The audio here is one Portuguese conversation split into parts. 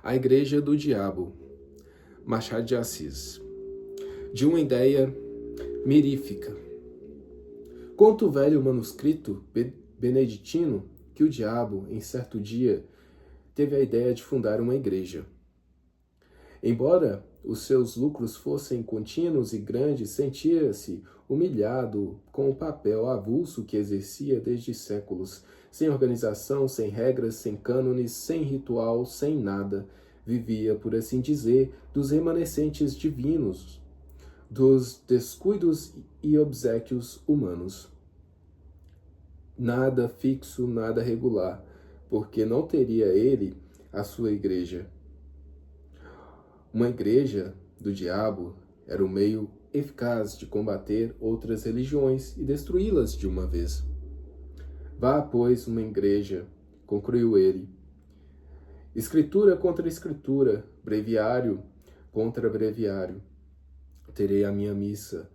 A Igreja do Diabo, Machado de Assis. De uma ideia mirífica. Conta o velho manuscrito beneditino que o diabo, em certo dia, teve a ideia de fundar uma igreja. Embora os seus lucros fossem contínuos e grandes, sentia-se humilhado com o papel avulso que exercia desde séculos, sem organização, sem regras, sem cânones, sem ritual, sem nada. Vivia, por assim dizer, dos remanescentes divinos, dos descuidos e obséquios humanos. Nada fixo, nada regular, porque não teria ele a sua igreja. Uma igreja do diabo era o meio eficaz de combater outras religiões e destruí-las de uma vez. Vá, pois, uma igreja, concluiu ele. Escritura contra escritura, breviário contra breviário. Terei a minha missa,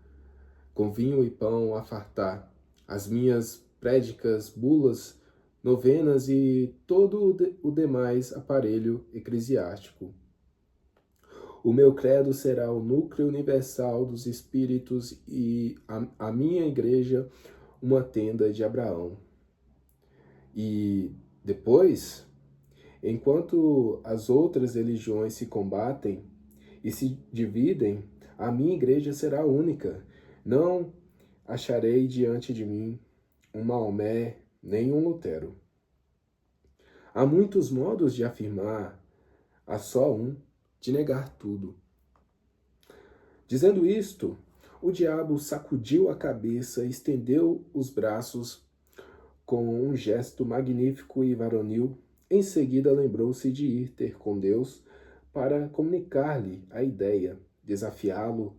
com vinho e pão a fartar, as minhas prédicas, bulas, novenas e todo o demais aparelho eclesiástico. O meu credo será o núcleo universal dos espíritos e a minha igreja uma tenda de Abraão. E depois, enquanto as outras religiões se combatem e se dividem, a minha igreja será única. Não acharei diante de mim um Maomé nem um Lutero. Há muitos modos de afirmar, há só um, de negar tudo. Dizendo isto, o diabo sacudiu a cabeça e estendeu os braços com um gesto magnífico e varonil. Em seguida lembrou-se de ir ter com Deus para comunicar-lhe a ideia, desafiá-lo.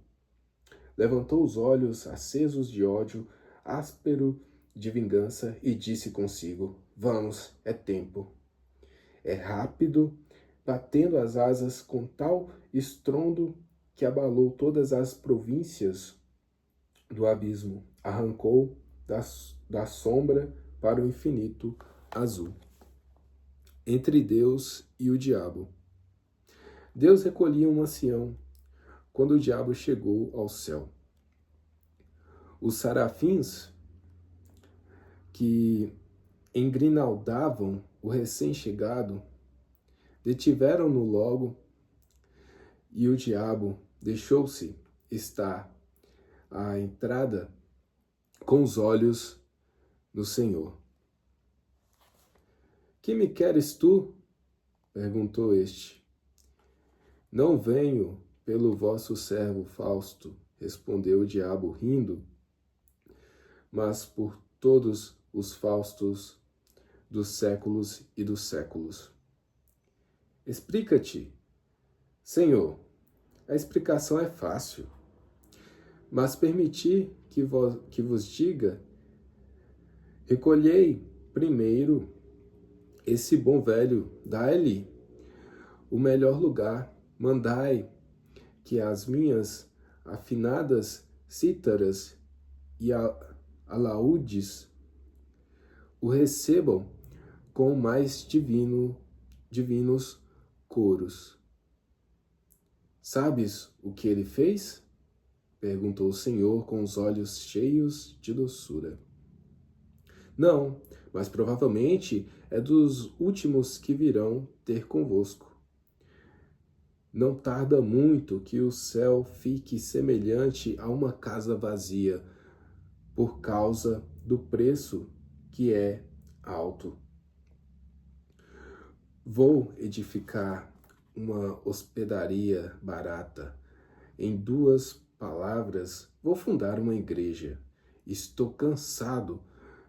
Levantou os olhos acesos de ódio, áspero de vingança, e disse consigo: vamos, é tempo. É rápido, batendo as asas com tal estrondo que abalou todas as províncias do abismo, arrancou da sombra para o infinito azul. Entre Deus e o diabo. Deus recolhia um ancião quando o diabo chegou ao céu. Os serafins que engrinaldavam o recém-chegado detiveram-no logo, e o diabo deixou-se estar à entrada com os olhos no Senhor. Que me queres tu? Perguntou este. Não venho pelo vosso servo Fausto, respondeu o diabo rindo, mas por todos os Faustos dos séculos e dos séculos. Explica-te, Senhor. A explicação é fácil, mas permiti que vos diga: recolhei primeiro esse bom velho, dai-lhe o melhor lugar, mandai que as minhas afinadas cítaras e alaúdes o recebam com mais divinos coros. Sabes o que ele fez? Perguntou o Senhor com os olhos cheios de doçura. Não, mas provavelmente é dos últimos que virão ter convosco. Não tarda muito que o céu fique semelhante a uma casa vazia, por causa do preço que é alto. Vou edificar uma hospedaria barata. Em 2 palavras, vou fundar uma igreja. Estou cansado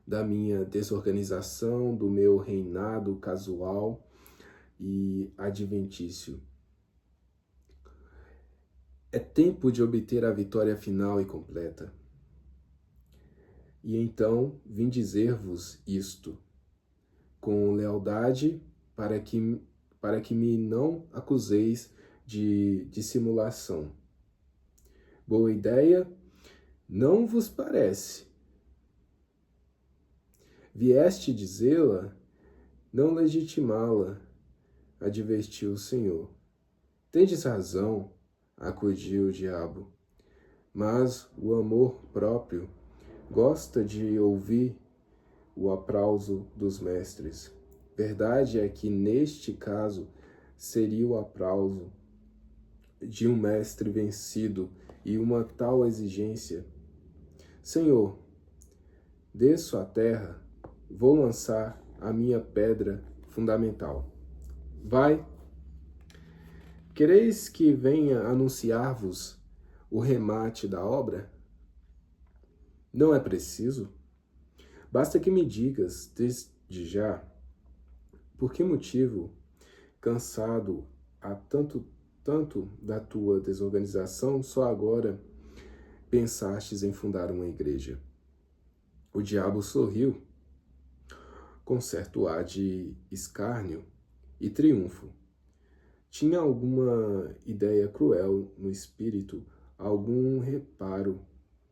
da minha desorganização, do meu reinado casual e adventício. É tempo de obter a vitória final e completa. E então vim dizer-vos isto, com lealdade, para que me não acuseis de dissimulação. Boa ideia, não vos parece? Vieste dizê-la, não legitimá-la. advertiu o Senhor. Tendes razão, acudiu o diabo, mas o amor próprio gosta de ouvir o aplauso dos mestres. Verdade é que neste caso seria o aplauso de um mestre vencido e uma tal exigência. Senhor, desço à terra, vou lançar a minha pedra fundamental. Vai, quereis que venha anunciar-vos o remate da obra? Não é preciso. Basta que me digas, desde já, por que motivo, cansado há tanto da tua desorganização, só agora pensastes em fundar uma igreja? O diabo sorriu, com certo ar de escárnio e triunfo. Tinha alguma ideia cruel no espírito, algum reparo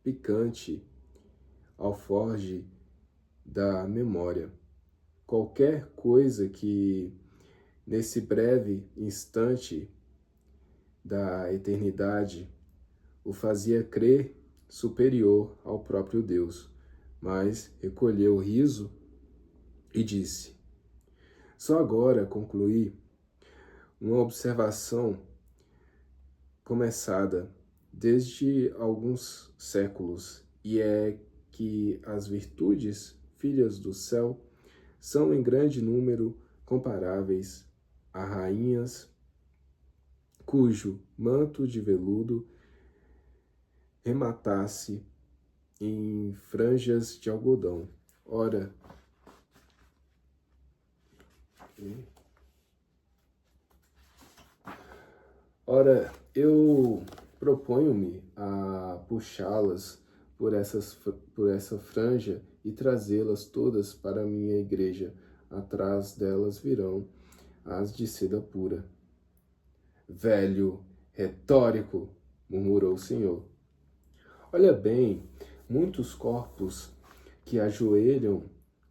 picante alforge da memória. Qualquer coisa que, nesse breve instante da eternidade, o fazia crer superior ao próprio Deus, mas recolheu o riso e disse: só agora concluí uma observação começada desde alguns séculos, e é que as virtudes, filhas do céu, são em grande número comparáveis a rainhas cujo manto de veludo rematasse em franjas de algodão. Ora, eu proponho-me a puxá-las por essa franja e trazê-las todas para a minha igreja. Atrás delas virão as de seda pura. Velho retórico, murmurou o Senhor. Olha bem, muitos corpos que ajoelham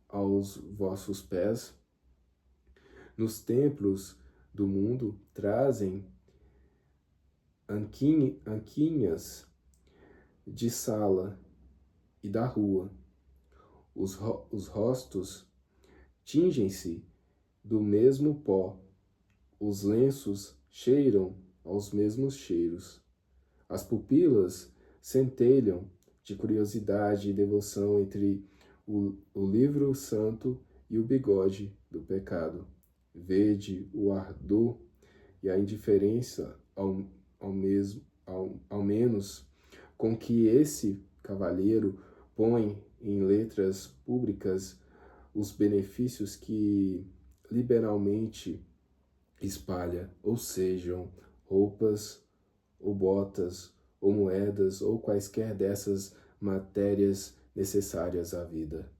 aos vossos pés nos templos do mundo trazem anquinhas de sala e da rua. Os rostos tingem-se do mesmo pó, os lenços cheiram aos mesmos cheiros. As pupilas centelham de curiosidade e devoção entre o livro santo e o bigode do pecado. Vede o ardor e a indiferença ao menos com que esse cavalheiro põe em letras públicas os benefícios que liberalmente espalha, ou sejam roupas, ou botas, ou moedas, ou quaisquer dessas matérias necessárias à vida.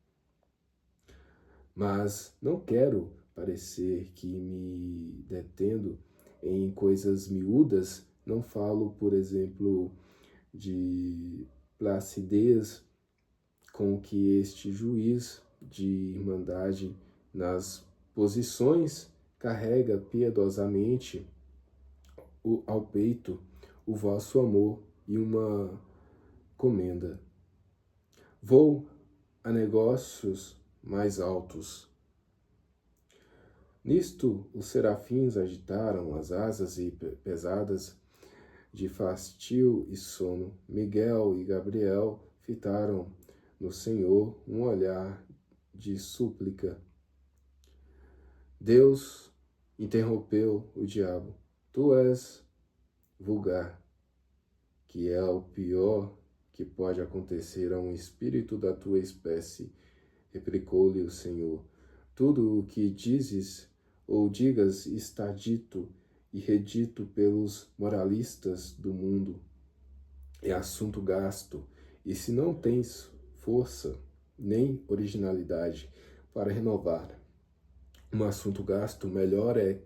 Mas não quero parecer que me detendo em coisas miúdas, não falo, por exemplo, de placidez com que este juiz de irmandade nas posições carrega piedosamente ao peito o vosso amor e uma comenda. Vou a negócios mais altos. Nisto, os serafins agitaram as asas e pesadas de fastio e sono. Miguel e Gabriel fitaram no Senhor um olhar de súplica. Deus interrompeu o diabo. Tu és vulgar, que é o pior que pode acontecer a um espírito da tua espécie, replicou-lhe o Senhor. Tudo o que dizes ou digas está dito e redito pelos moralistas do mundo. É assunto gasto, e se não tens força nem originalidade para renovar um assunto gasto, melhor é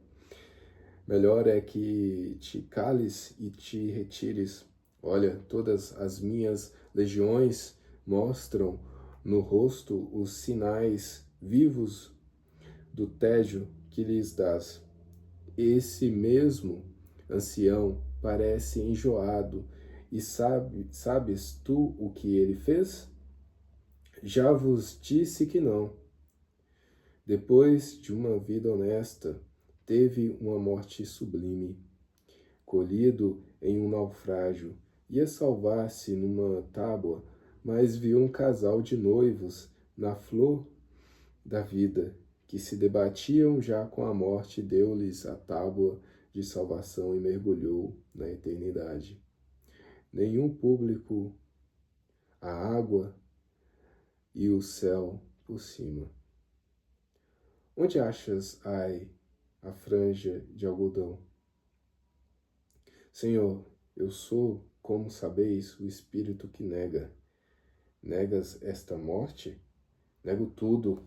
que te cales e te retires. Olha, todas as minhas legiões mostram no rosto os sinais vivos do tédio que lhes dás. Esse mesmo ancião parece enjoado, e sabes tu o que ele fez? Já vos disse que não. Depois de uma vida honesta, teve uma morte sublime. Colhido em um naufrágio, ia salvar-se numa tábua, mas viu um casal de noivos na flor da vida, que se debatiam já com a morte, deu-lhes a tábua de salvação e mergulhou na eternidade. Nenhum público, a água e o céu por cima. Onde achas, ai, a franja de algodão? Senhor, eu sou, como sabeis, o espírito que nega. Negas esta morte? Nego tudo.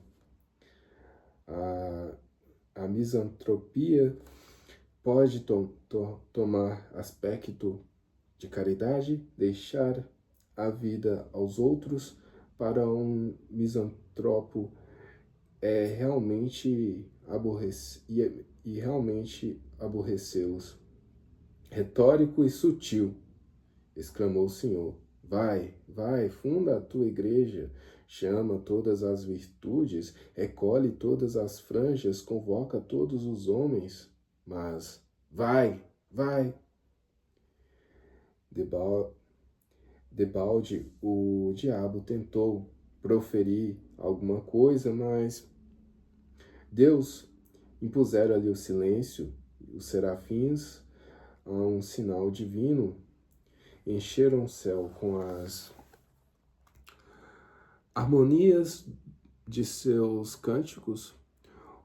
A misantropia pode tomar aspecto de caridade, deixar a vida aos outros. Para um misantropo é realmente realmente aborrecê-los. Retórico e sutil, exclamou o Senhor. Vai, vai, funda a tua igreja, chama todas as virtudes, recolhe todas as franjas, convoca todos os homens. Mas, vai, vai. Debalde, o diabo tentou proferir alguma coisa, mas Deus impusera-lhe o silêncio. Os serafins, a um sinal divino, encheram o céu com as harmonias de seus cânticos.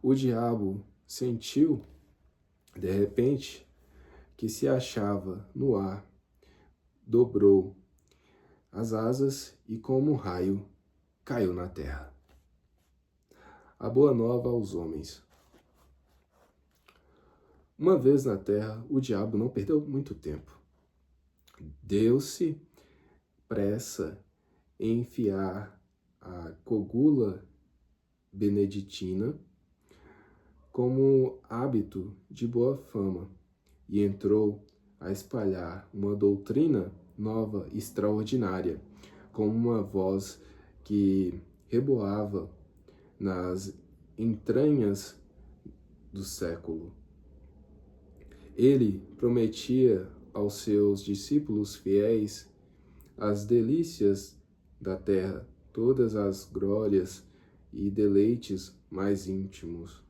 O diabo sentiu, de repente, que se achava no ar, dobrou as asas e, como um raio, caiu na terra. A boa nova aos homens. Uma vez na terra, o diabo não perdeu muito tempo. Deu-se pressa em enfiar a cogula beneditina como hábito de boa fama e entrou a espalhar uma doutrina nova, extraordinária, com uma voz que reboava nas entranhas do século. Ele prometia aos seus discípulos fiéis as delícias da terra, todas as glórias e deleites mais íntimos.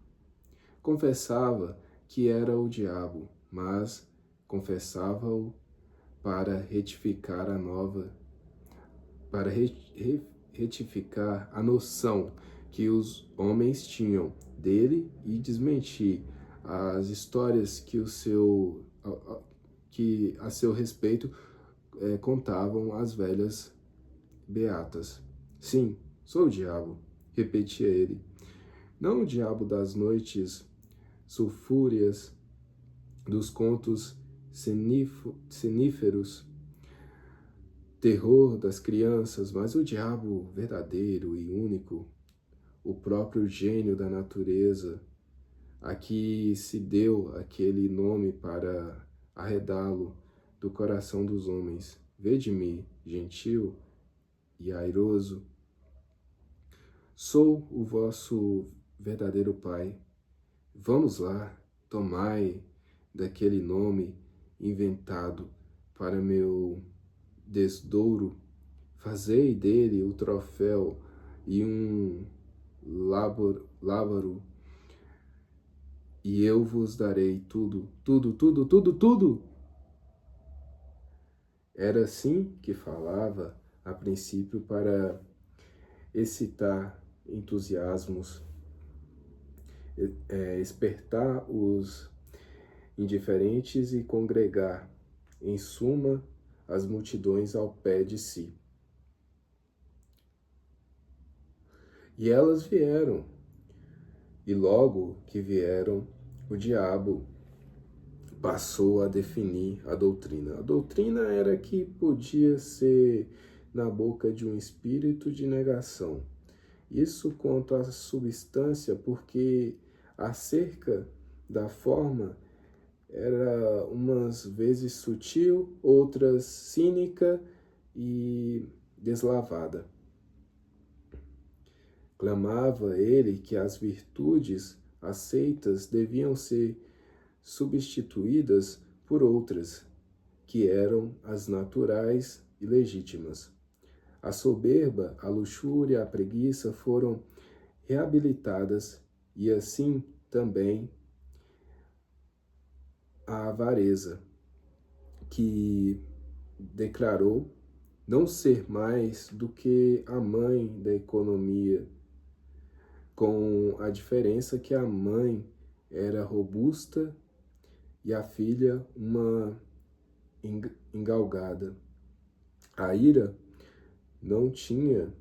Confessava que era o diabo, mas confessava-o para retificar retificar a noção que os homens tinham dele e desmentir as histórias que a seu respeito contavam as velhas beatas. Sim, sou o diabo, repetia ele. Não o diabo das noites sulfúreas, dos contos ceníferos, terror das crianças, mas o diabo verdadeiro e único, o próprio gênio da natureza, a que se deu aquele nome para arredá-lo do coração dos homens. Vede-me, gentil e airoso. Sou o vosso verdadeiro Pai. Vamos lá, tomai daquele nome inventado para meu desdouro, fazei dele o troféu e um lábaro, e eu vos darei tudo, tudo, tudo, tudo, tudo. Era assim que falava a princípio para excitar entusiasmos, espertar os indiferentes e congregar, em suma, as multidões ao pé de si. E elas vieram, e logo que vieram, o diabo passou a definir a doutrina. A doutrina era que podia ser na boca de um espírito de negação. Isso quanto à substância, porque acerca da forma era umas vezes sutil, outras cínica e deslavada. Clamava ele que as virtudes aceitas deviam ser substituídas por outras, que eram as naturais e legítimas. A soberba, a luxúria, a preguiça foram reabilitadas e assim também a avareza, que declarou não ser mais do que a mãe da economia, com a diferença que a mãe era robusta e a filha uma engalgada. A ira não tinha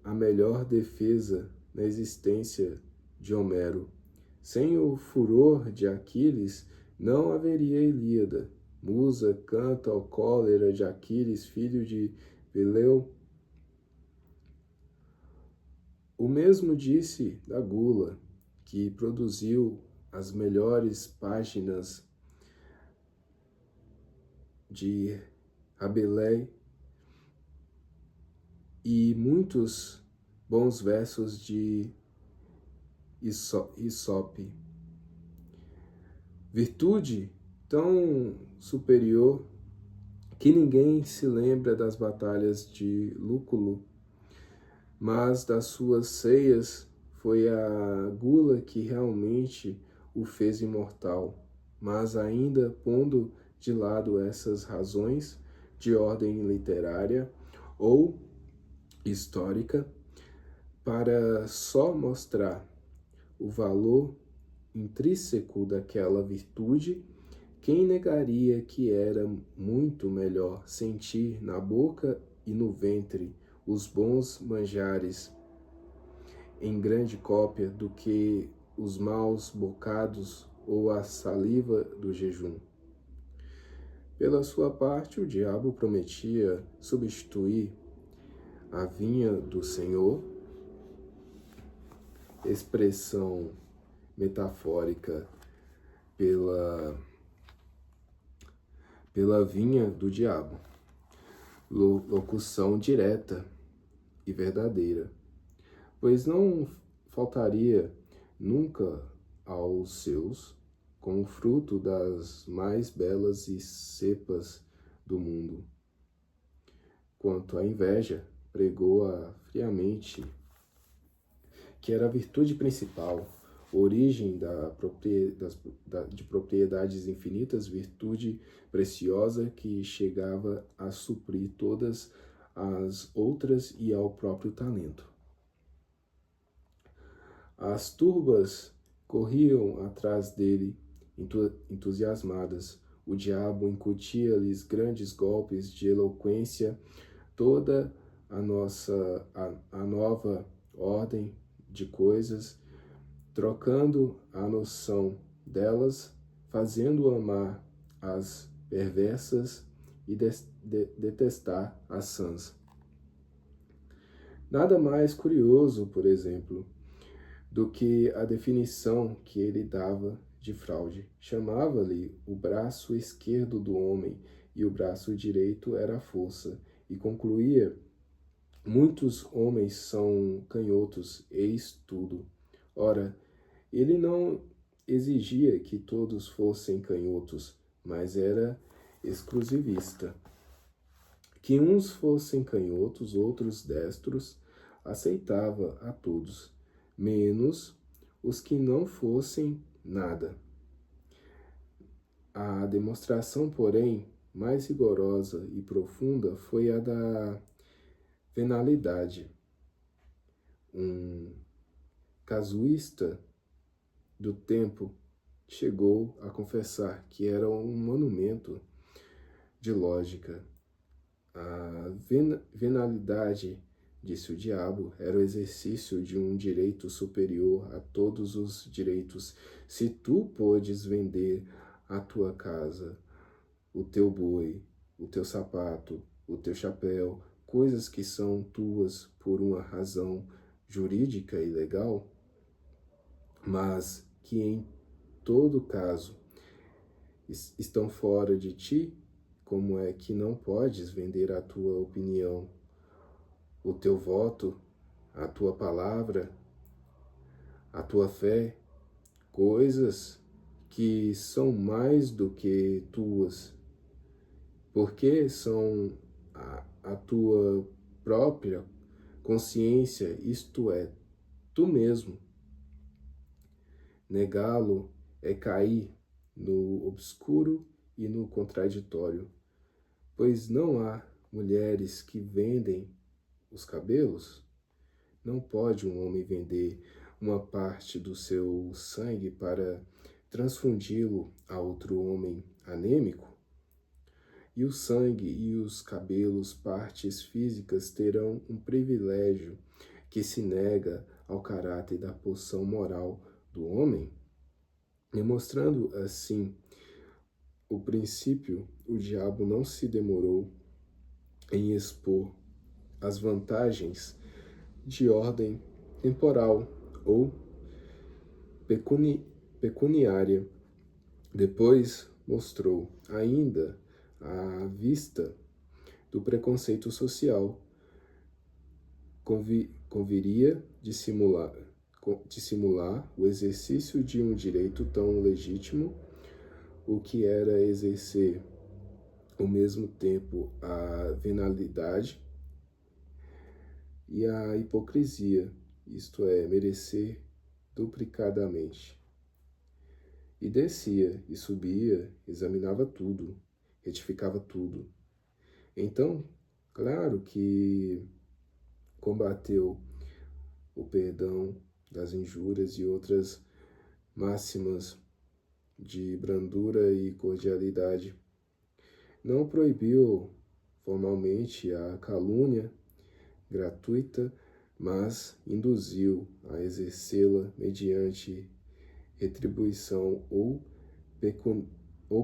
a melhor defesa na existência de Homero. Sem o furor de Aquiles, não haveria Ilíada. Musa canta ao cólera de Aquiles, filho de Peleu. O mesmo disse da gula, que produziu as melhores páginas de Rabelais e muitos bons versos de Isope. Virtude tão superior que ninguém se lembra das batalhas de Lúculo, mas das suas ceias foi a gula que realmente o fez imortal. Mas ainda pondo de lado essas razões de ordem literária ou histórica, para só mostrar o valor intrínseco daquela virtude, quem negaria que era muito melhor sentir na boca e no ventre os bons manjares em grande cópia do que os maus bocados ou a saliva do jejum? Pela sua parte, o diabo prometia substituir a vinha do Senhor, expressão metafórica pela vinha do diabo, locução direta e verdadeira, pois não faltaria nunca aos seus com o fruto das mais belas e cepas do mundo. Quanto à inveja, pregou-a friamente, que era a virtude principal, origem de propriedades infinitas, virtude preciosa que chegava a suprir todas as outras e ao próprio talento. As turbas corriam atrás dele, entusiasmadas. O diabo incutia-lhes grandes golpes de eloquência, toda a nova ordem de coisas, trocando a noção delas, fazendo amar as perversas e detestar as sãs. Nada mais curioso, por exemplo, do que a definição que ele dava de fraude. Chamava-lhe o braço esquerdo do homem e o braço direito era a força, e concluía: muitos homens são canhotos, eis tudo. Ora, ele não exigia que todos fossem canhotos, mas era exclusivista. Que uns fossem canhotos, outros destros, aceitava a todos, menos os que não fossem nada. A demonstração, porém, mais rigorosa e profunda foi a da venalidade. Um casuísta do tempo chegou a confessar que era um monumento de lógica. A venalidade, disse o diabo, era o exercício de um direito superior a todos os direitos. Se tu podes vender a tua casa, o teu boi, o teu sapato, o teu chapéu, coisas que são tuas por uma razão jurídica e legal, mas que em todo caso estão fora de ti, como é que não podes vender a tua opinião, o teu voto, a tua palavra, a tua fé, coisas que são mais do que tuas, porque são a tua própria consciência, isto é, tu mesmo. Negá-lo é cair no obscuro e no contraditório, pois não há mulheres que vendem os cabelos. Não pode um homem vender uma parte do seu sangue para transfundi-lo a outro homem anêmico? E o sangue e os cabelos, partes físicas, terão um privilégio que se nega ao caráter da posição moral do homem? Demonstrando assim o princípio, o diabo não se demorou em expor as vantagens de ordem temporal ou pecuniária. Depois mostrou ainda à vista do preconceito social, conviria dissimular o exercício de um direito tão legítimo, o que era exercer ao mesmo tempo a venalidade e a hipocrisia, isto é, merecer duplicadamente. E descia e subia, examinava tudo, retificava tudo. Então, claro que combateu o perdão das injúrias e outras máximas de brandura e cordialidade. Não proibiu formalmente a calúnia gratuita, mas induziu a exercê-la mediante retribuição ou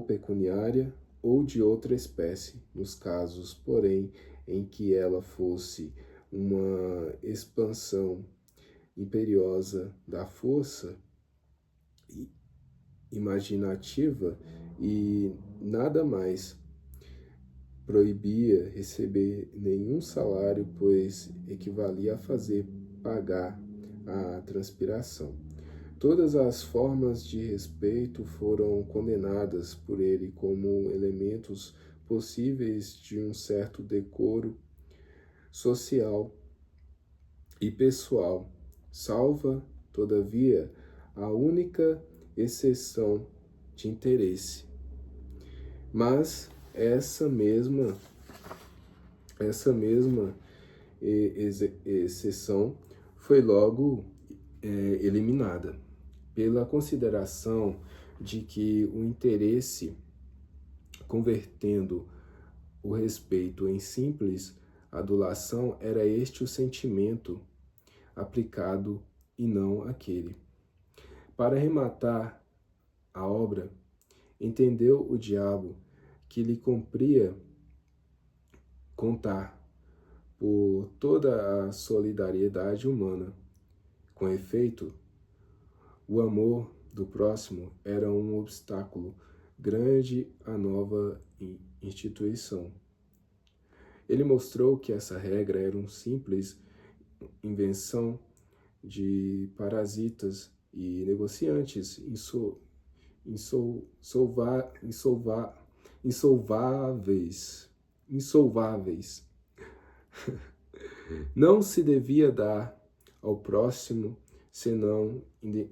pecuniária ou de outra espécie, nos casos, porém, em que ela fosse uma expansão imperiosa da força imaginativa e nada mais. Proibia receber nenhum salário, pois equivalia a fazer pagar a transpiração. Todas as formas de respeito foram condenadas por ele como elementos possíveis de um certo decoro social e pessoal, salva, todavia, a única exceção de interesse. Mas essa mesma exceção foi logo eliminada pela consideração de que o interesse, convertendo o respeito em simples adulação, era este o sentimento aplicado e não aquele. Para rematar a obra, entendeu o diabo que lhe cumpria contar por toda a solidariedade humana. Com efeito, o amor do próximo era um obstáculo grande à nova instituição. Ele mostrou que essa regra era uma simples invenção de parasitas e negociantes insolváveis. Não se devia dar ao próximo senão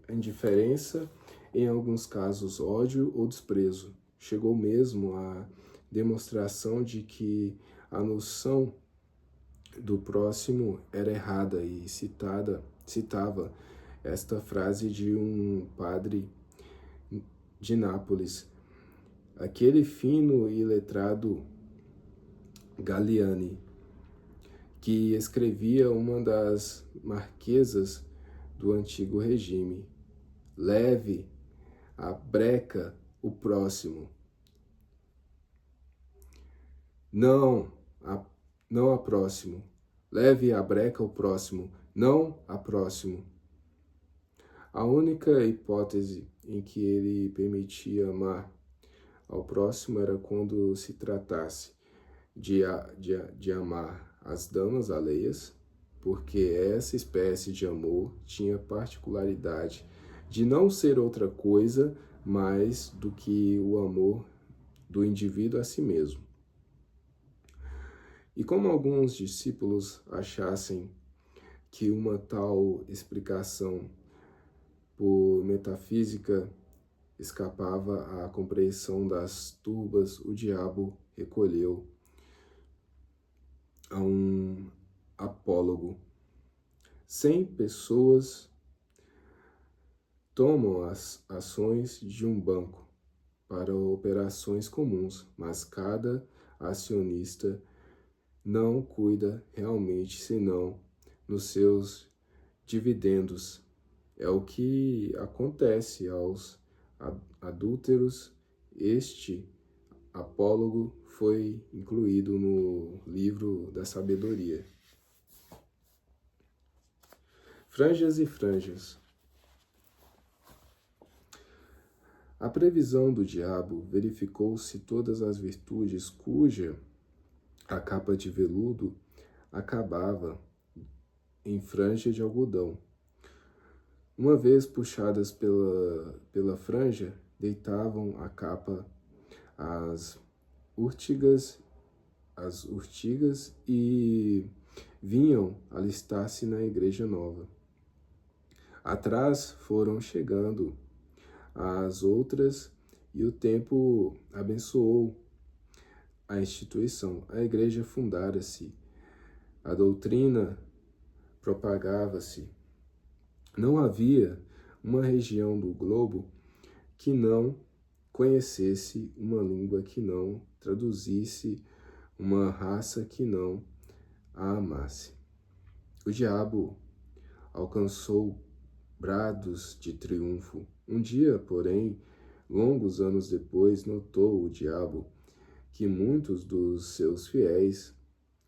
indiferença, em alguns casos ódio ou desprezo. Chegou mesmo à demonstração de que a noção do próximo era errada e citava esta frase de um padre de Nápoles, aquele fino e letrado Galiani, que escrevia uma das marquesas do antigo regime: leve a breca o próximo. Não a próximo. Leve a breca o próximo, não a próximo. A única hipótese em que ele permitia amar ao próximo era quando se tratasse de amar as damas alheias, porque essa espécie de amor tinha particularidade de não ser outra coisa mais do que o amor do indivíduo a si mesmo. E como alguns discípulos achassem que uma tal explicação por metafísica escapava à compreensão das turbas, o diabo recolheu a um apólogo. 100 pessoas tomam as ações de um banco para operações comuns, mas cada acionista não cuida realmente senão nos seus dividendos. É o que acontece aos adúlteros. Este apólogo foi incluído no livro da sabedoria. Franjas e franjas. A previsão do diabo verificou-se todas as virtudes cuja a capa de veludo acabava em franja de algodão. Uma vez puxadas pela franja, deitavam a capa as urtigas e vinham alistar-se na igreja nova. Atrás foram chegando as outras e o tempo abençoou a instituição. A igreja fundara-se, a doutrina propagava-se. Não havia uma região do globo que não conhecesse uma língua que não traduzisse, uma raça que não a amasse. O diabo alcançou brados de triunfo. Um dia, porém, longos anos depois, notou o diabo que muitos dos seus fiéis,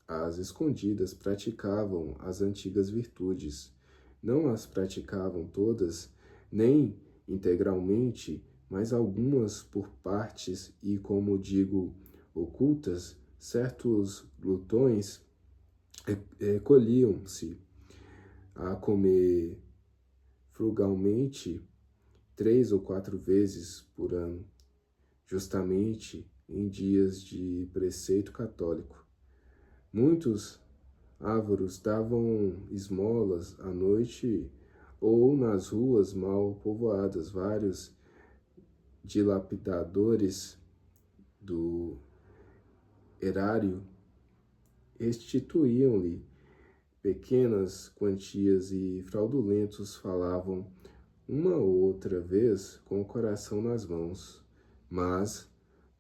às escondidas, praticavam as antigas virtudes. Não as praticavam todas, nem integralmente, mas algumas por partes e, como digo, ocultas. Certos glutões recolhiam-se a comer frugalmente 3 ou 4 vezes por ano, justamente em dias de preceito católico. Muitos ávaros davam esmolas à noite ou nas ruas mal povoadas. Vários dilapidadores do erário restituíam-lhe pequenas quantias e fraudulentos falavam uma ou outra vez com o coração nas mãos, mas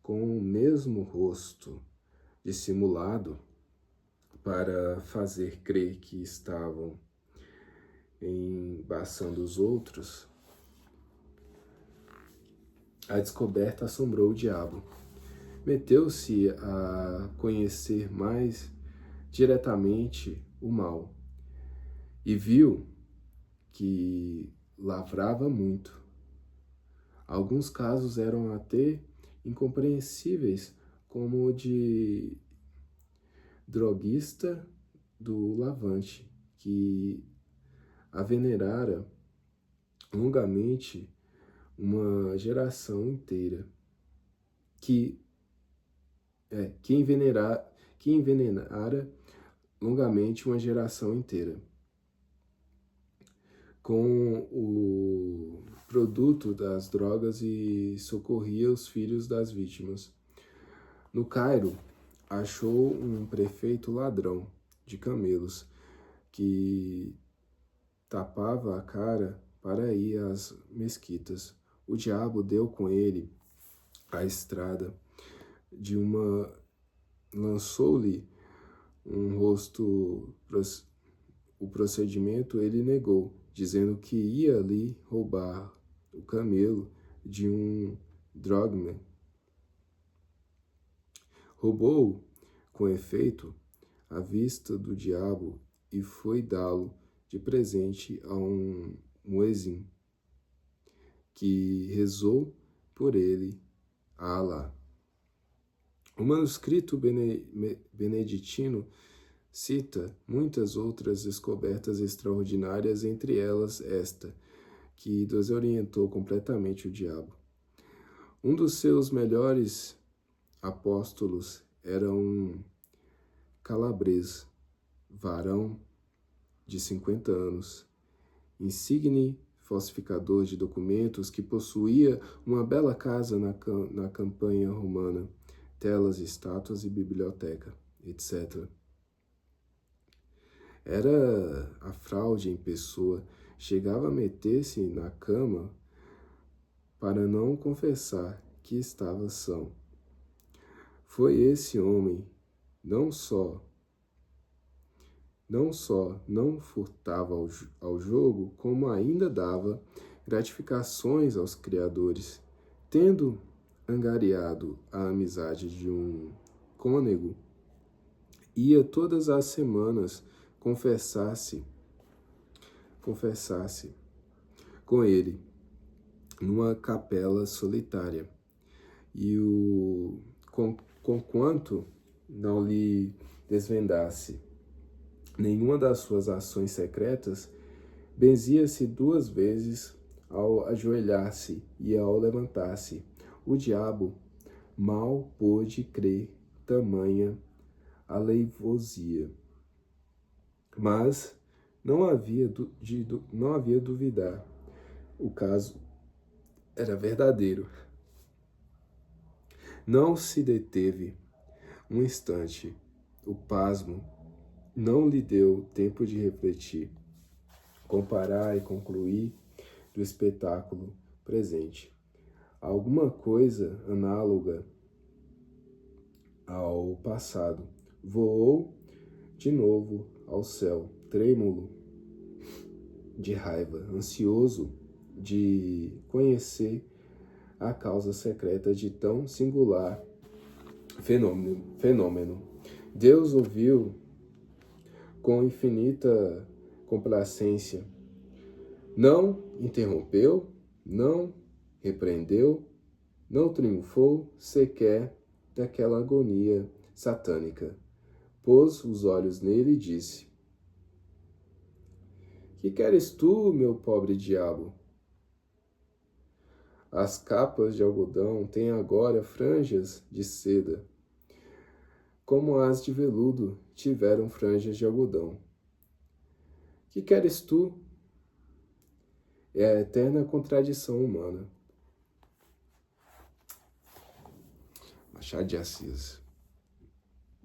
com o mesmo rosto dissimulado para fazer crer que estavam embaçando os outros. A descoberta assombrou o diabo. Meteu-se a conhecer mais diretamente o mal e viu que lavrava muito. Alguns casos eram até incompreensíveis, como o de droguista do Lavante, que avenenara longamente uma geração inteira, que envenenara longamente uma geração inteira com o produto das drogas e socorria os filhos das vítimas. No Cairo, achou um prefeito ladrão de camelos que tapava a cara para ir às mesquitas. O diabo deu com ele à estrada de uma... lançou-lhe um rosto. O procedimento ele negou, dizendo que ia ali roubar o camelo de um drogman. Roubou, com efeito, à vista do diabo e foi dá-lo de presente a um muezzin que rezou por ele a Alá. O manuscrito beneditino cita muitas outras descobertas extraordinárias, entre elas esta, que desorientou completamente o diabo. Um dos seus melhores apóstolos era um calabrês, varão de 50 anos, insigne falsificador de documentos que possuía uma bela casa na campanha romana, telas, estátuas e biblioteca, etc. Era a fraude em pessoa, chegava a meter-se na cama para não confessar que estava são. Foi esse homem, não só não furtava ao jogo, como ainda dava gratificações aos criadores, tendo angariado a amizade de um cônego, ia todas as semanas confessar-se com ele numa capela solitária, e conquanto não lhe desvendasse nenhuma das suas ações secretas, benzia-se 2 vezes ao ajoelhar-se e ao levantar-se. O diabo mal pôde crer tamanha aleivosia, mas não havia duvidar. O caso era verdadeiro. Não se deteve um instante. O pasmo não lhe deu tempo de refletir, comparar e concluir do espetáculo presente. Alguma coisa análoga ao passado voou de novo ao céu, trêmulo de raiva, ansioso de conhecer a causa secreta de tão singular fenômeno. Deus ouviu com infinita complacência. Não interrompeu, não repreendeu, não triunfou sequer daquela agonia satânica. Pôs os olhos nele e disse: Que queres tu, meu pobre diabo? As capas de algodão têm agora franjas de seda, como as de veludo tiveram franjas de algodão. Que queres tu? É a eterna contradição humana. Machado de Assis.